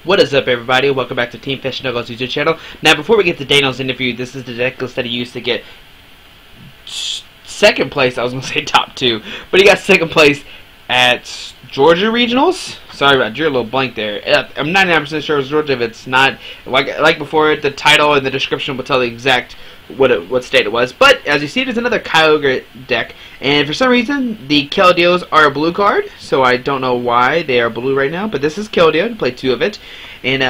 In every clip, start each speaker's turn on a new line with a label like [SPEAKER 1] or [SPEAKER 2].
[SPEAKER 1] What is up, everybody? Welcome back to Team Fish Knuckles YouTube channel. Now, before we get to Daniel's interview, this is the deck list that he used to get second place. I was going to say top two, but he got second place at Georgia Regionals. Sorry, I drew a little blank there. I'm 99% sure it was Georgia. If it's not, like before, the title and the description will tell the exact what state it was. But as you see, there's another Kyogre deck, and for some reason the Keldeos are a blue card, so I don't know why they are blue right now. But this is Keldeo. Play two of it, and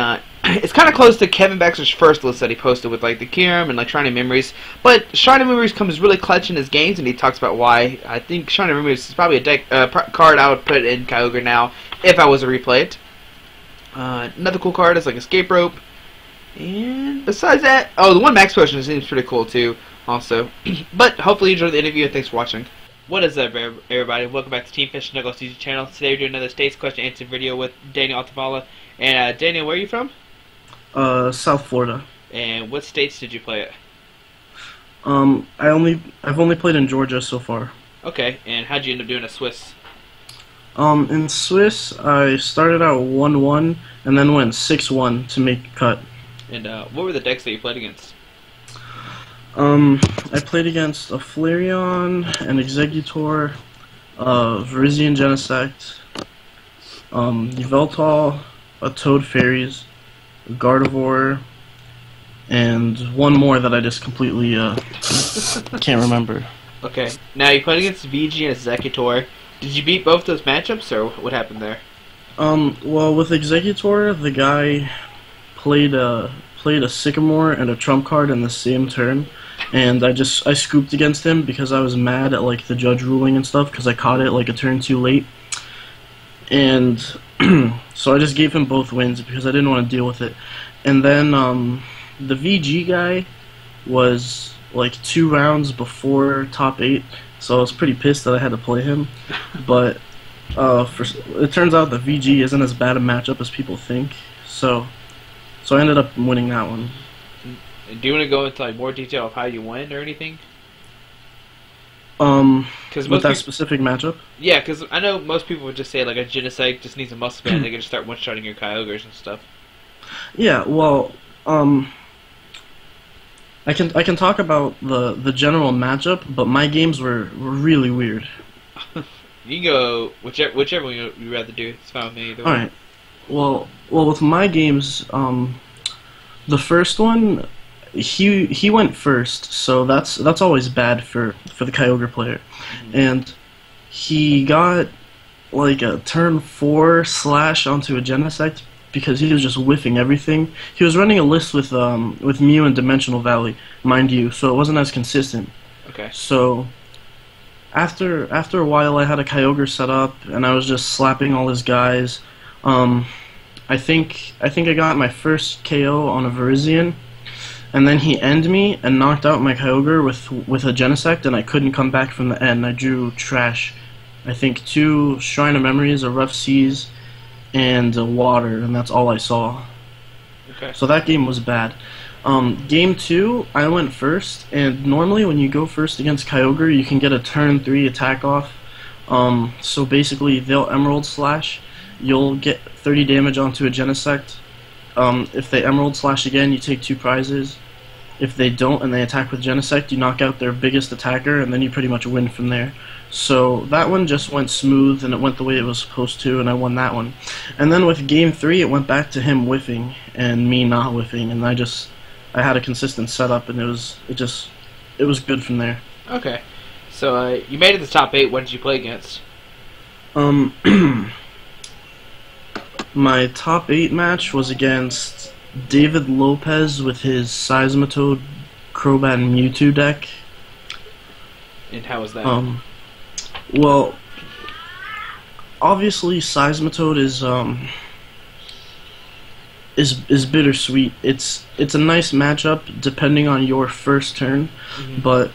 [SPEAKER 1] it's kind of close to Kevin Baxter's first list that he posted with like the Kyurem and like Shining Memories. But Shining Memories comes really clutch in his games, and he talks about why. I think Shining Memories is probably a deck card I would put in Kyogre now if I was to replay it. Another cool card is like Escape Rope. And besides that, oh, the one Max Potion seems pretty cool too, also. But hopefully you enjoyed the interview, and thanks for watching. What is up, everybody? Welcome back to Team Fish Knuckles YouTube channel. Today we're doing another States Question Answer video with Daniel Altavilla. And Daniel, where are you from?
[SPEAKER 2] South Florida.
[SPEAKER 1] And what states did you play at?
[SPEAKER 2] I've only played in Georgia so far.
[SPEAKER 1] Okay, and how'd you end up doing a Swiss?
[SPEAKER 2] In Swiss, I started out 1-1 and then went 6-1 to make a cut.
[SPEAKER 1] And what were the decks that you played against?
[SPEAKER 2] I played against a Flareon, an Exeggutor, Virizion Genesect, Yveltal, a Toad Fairies, a Gardevoir, and one more that I just completely can't remember.
[SPEAKER 1] Okay, now you played against VG and Exeggutor. Did you beat both those matchups, or what happened there?
[SPEAKER 2] Well, with Exeggutor, the guy played a Sycamore and a Trump card in the same turn, and I scooped against him because I was mad at like the judge ruling and stuff because I caught it like a turn too late, and so I just gave him both wins because I didn't want to deal with it. And then the VG guy was like 2 rounds before top 8, so I was pretty pissed that I had to play him. But it turns out the VG isn't as bad a matchup as people think, so I ended up winning that one.
[SPEAKER 1] Do you want to go into like more detail of how you win or anything?
[SPEAKER 2] With that specific matchup?
[SPEAKER 1] Yeah, because I know most people would just say like a Genesect just needs a muscle band, they can just start one-shotting your Kyogres and stuff. Yeah,
[SPEAKER 2] well, I can talk about the general matchup, but my games were really weird.
[SPEAKER 1] You can go whichever one you'd rather do. It's fine with me either way.
[SPEAKER 2] Alright. Well, with my games, the first one, he went first, so that's always bad for the Kyogre player. And he got like a turn 4 slash onto a Genesect because he was just whiffing everything. He was running a list with Mew and Dimensional Valley, mind you, so it wasn't as consistent. Okay. So after a while, I had a Kyogre set up, and I was just slapping all his guys. I think I got my first KO on a Virizion, and then he ended me and knocked out my Kyogre with a Genesect, and I couldn't come back from the end. I drew trash. I think 2 Shrine of Memories, a Rough Seas, and a Water, and that's all I saw. Okay. So that game was bad. Game 2, I went first, and normally when you go first against Kyogre, you can get a turn 3 attack off. So basically, they'll Emerald Slash. You'll get 30 damage onto a Genesect. If they Emerald Slash again, you take 2 prizes. If they don't and they attack with Genesect, you knock out their biggest attacker, and then you pretty much win from there. So that one just went smooth, and it went the way it was supposed to, and I won that one. And then with Game 3, it went back to him whiffing and me not whiffing, and I had a consistent setup, and it was good from there. Okay.
[SPEAKER 1] So you made it to the top 8. What did you play against?
[SPEAKER 2] My top 8 match was against David Lopez with his Seismitoad, Crobat, and Mewtwo deck.
[SPEAKER 1] And how was that?
[SPEAKER 2] Well, obviously Seismitoad is bittersweet. It's a nice matchup depending on your first turn, but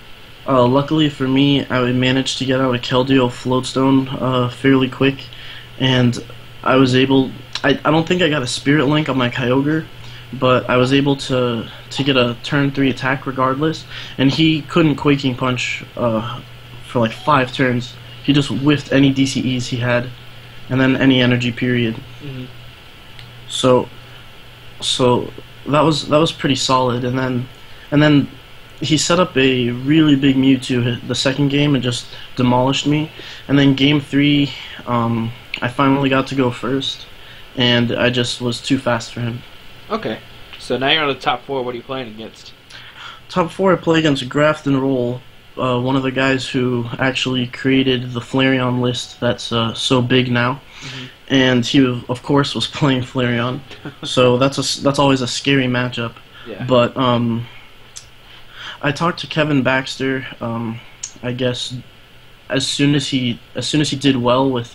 [SPEAKER 2] luckily for me, I managed to get out a Keldeo Floatstone fairly quick, and I was able. I don't think I got a Spirit Link on my Kyogre, but I was able to get a turn 3 attack regardless, and he couldn't Quaking Punch for like 5 turns. He just whiffed any DCEs he had, and then any energy period. So So that was pretty solid, and then he set up a really big Mewtwo the second game and just demolished me. And then game three, I finally got to go first, and I just was too fast for him.
[SPEAKER 1] Okay. So now you're on the top four. What are you playing against?
[SPEAKER 2] Top four, I play against Grafton Roll, one of the guys who actually created the Flareon list that's so big now.
[SPEAKER 1] Mm-hmm.
[SPEAKER 2] And he, of course, was playing Flareon, so that's always a scary matchup.
[SPEAKER 1] Yeah.
[SPEAKER 2] But I talked to Kevin Baxter. I guess as soon as he did well with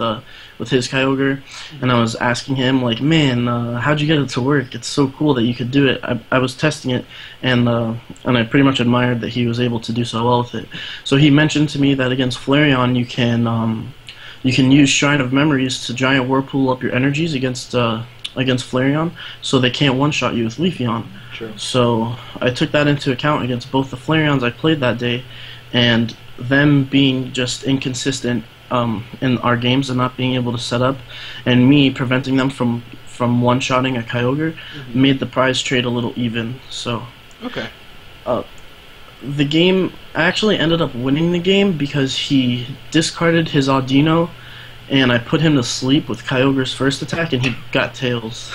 [SPEAKER 2] his Kyogre, and I was asking him like, man, how'd you get it to work? It's so cool that you could do it. I was testing it, and I pretty much admired that he was able to do so well with it. So he mentioned to me that against Flareon you can use Shrine of Memories to giant whirlpool up your energies against Flareon, so they can't one-shot you with Leafeon.
[SPEAKER 1] Sure.
[SPEAKER 2] So I took that into account against both the Flareons I played that day, and them being just inconsistent in our games and not being able to set up, and me preventing them from one-shotting a Kyogre, made the prize trade a little even. So
[SPEAKER 1] Okay.
[SPEAKER 2] the game, I actually ended up winning the game because he discarded his Audino, and I put him to sleep with Kyogre's first attack, and he got Tails.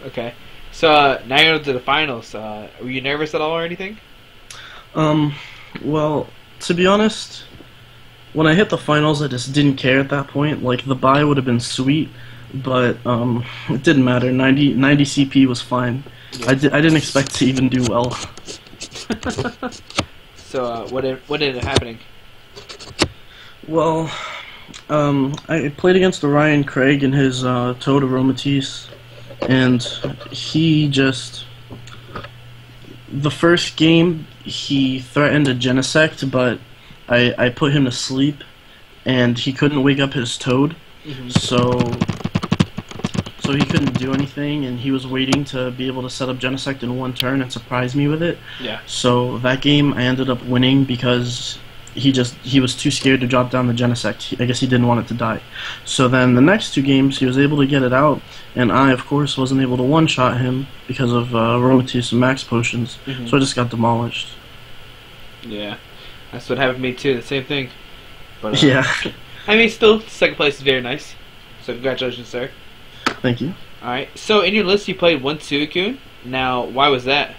[SPEAKER 1] Okay. So now you're to the finals. Were you nervous at all or anything?
[SPEAKER 2] Well, to be honest, when I hit the finals, I just didn't care at that point. Like, the bye would have been sweet, but it didn't matter. 90 CP was fine.
[SPEAKER 1] Yeah.
[SPEAKER 2] I didn't expect to even do well.
[SPEAKER 1] So what ended up happening?
[SPEAKER 2] Well, I played against Orion Craig in his Toad Aromatisse, and he just... The first game, he threatened a Genesect, but I put him to sleep, and he couldn't wake up his Toad, so he couldn't do anything, and he was waiting to be able to set up Genesect in one turn and surprise me with it.
[SPEAKER 1] Yeah.
[SPEAKER 2] So that game I ended up winning because he was too scared to drop down the Genesect. I guess he didn't want it to die. So then the next two games he was able to get it out, and I of course wasn't able to one-shot him because of Aromatisse and Max Potions. So I just got demolished.
[SPEAKER 1] Yeah. That's what happened to me too, the same thing. But
[SPEAKER 2] Yeah.
[SPEAKER 1] I mean, still, second place is very nice. So congratulations, sir.
[SPEAKER 2] Thank you.
[SPEAKER 1] Alright, so in your list you played one Suicune. Now, why was that?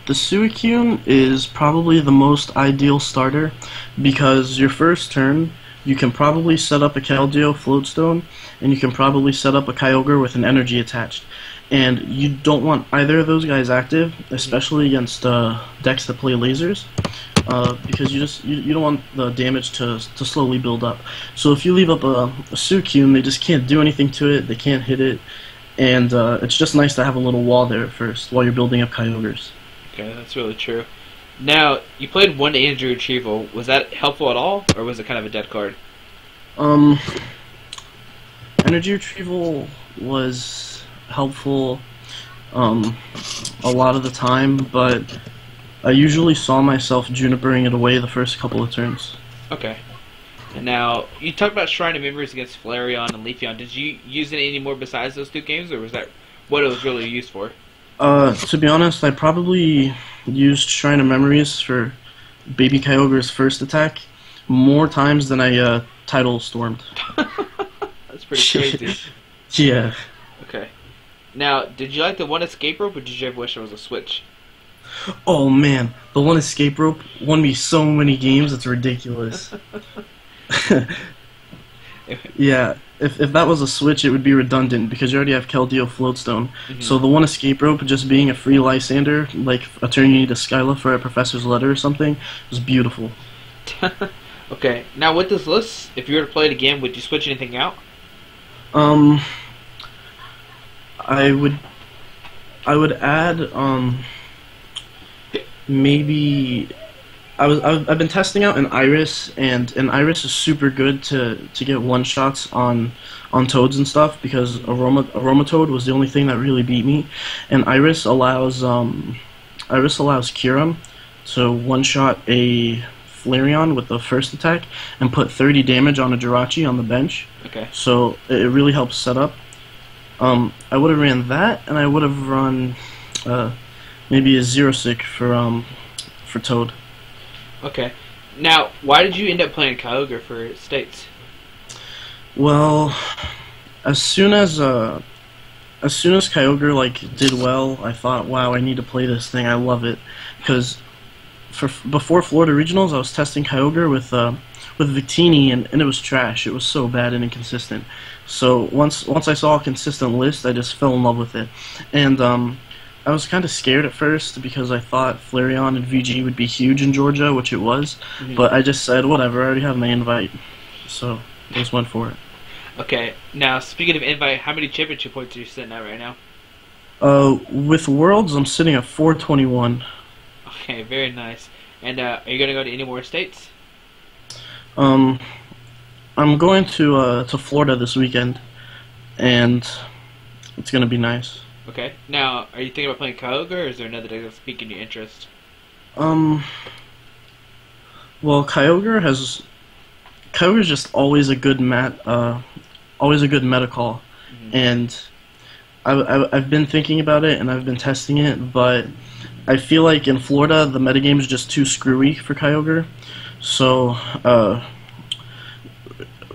[SPEAKER 2] The Suicune is probably the most ideal starter because your first turn you can probably set up a Keldeo Floatstone, and you can probably set up a Kyogre with an energy attached. And you don't want either of those guys active, especially against decks that play lasers, because you don't want the damage to slowly build up. So if you leave up a Suicune, they just can't do anything to it, they can't hit it, and it's just nice to have a little wall there at first while you're building up Kyogres.
[SPEAKER 1] Okay, that's really true. Now, you played one Energy Retrieval. Was that helpful at all, or was it kind of a dead card?
[SPEAKER 2] Energy Retrieval was helpful a lot of the time, but I usually saw myself Junipering it away the first couple of turns.
[SPEAKER 1] Okay. And now, you talked about Shrine of Memories against Flareon and Leafeon. Did you use it any more besides those two games, or was that what it was really used for?
[SPEAKER 2] To be honest, I probably used Shrine of Memories for Baby Kyogre's first attack more times than I Tidal Stormed.
[SPEAKER 1] That's pretty crazy.
[SPEAKER 2] Yeah.
[SPEAKER 1] Okay. Now, did you like the one escape rope, or did you ever wish there was a switch?
[SPEAKER 2] Oh man, the one escape rope won me so many games, it's ridiculous. Yeah, if that was a switch, it would be redundant because you already have Keldeo Floatstone. So the one escape rope just being a free Lysander, like a turn you need to Skyla for a Professor's Letter or something, was beautiful.
[SPEAKER 1] Okay, now with this list, if you were to play it again, would you switch anything out?
[SPEAKER 2] I would add maybe I've been testing out an Iris, and an Iris is super good to get one shots on Toads and stuff because Aromatoad was the only thing that really beat me, and Iris allows Kyurem to one shot a Flareon with the first attack and put 30 damage on a Jirachi on the bench.
[SPEAKER 1] Okay.
[SPEAKER 2] So it really helps set up. I would have ran that, and I would have run maybe a Xerosic for Toad.
[SPEAKER 1] Okay. Now, why did you end up playing Kyogre for States?
[SPEAKER 2] Well, as soon as Kyogre like did well, I thought, wow, I need to play this thing. I love it because before Florida Regionals, I was testing Kyogre with Victini, and it was trash. It was so bad and inconsistent. So once I saw a consistent list, I just fell in love with it. And I was kind of scared at first because I thought Flareon and VG would be huge in Georgia, which it was.
[SPEAKER 1] Mm-hmm.
[SPEAKER 2] But I just said, whatever, I already have my invite. So I just went for it.
[SPEAKER 1] Okay, now speaking of invite, how many championship points are you sitting at right now?
[SPEAKER 2] With Worlds, I'm sitting at 421.
[SPEAKER 1] Okay, very nice. And are you going to go to any more states?
[SPEAKER 2] I'm going to Florida this weekend, and it's gonna be nice.
[SPEAKER 1] Okay. Now, are you thinking about playing Kyogre, or is there another deck that's piquing your interest?
[SPEAKER 2] Well, Kyogre's just always a good meta call, and I've been thinking about it and I've been testing it, but I feel like in Florida the metagame is just too screwy for Kyogre. So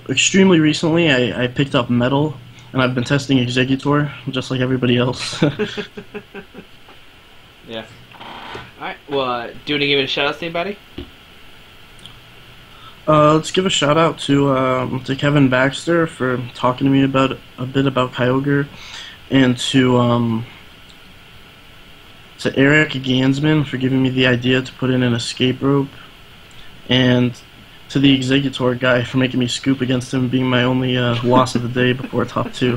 [SPEAKER 2] extremely recently I picked up Metal, and I've been testing Executor just like everybody else.
[SPEAKER 1] Yeah. Alright, well, do you want to give it a shout out to anybody?
[SPEAKER 2] Let's give a shout out to Kevin Baxter for talking to me about a bit about Kyogre, and to Eric Gansman for giving me the idea to put in an escape rope, and to the Executor guy for making me scoop against him, being my only loss of the day before top 2.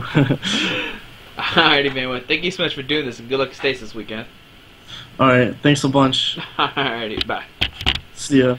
[SPEAKER 1] Alrighty, man. Well, thank you so much for doing this, and good luck at States this weekend.
[SPEAKER 2] Alright, thanks a bunch.
[SPEAKER 1] Alrighty, bye.
[SPEAKER 2] See ya.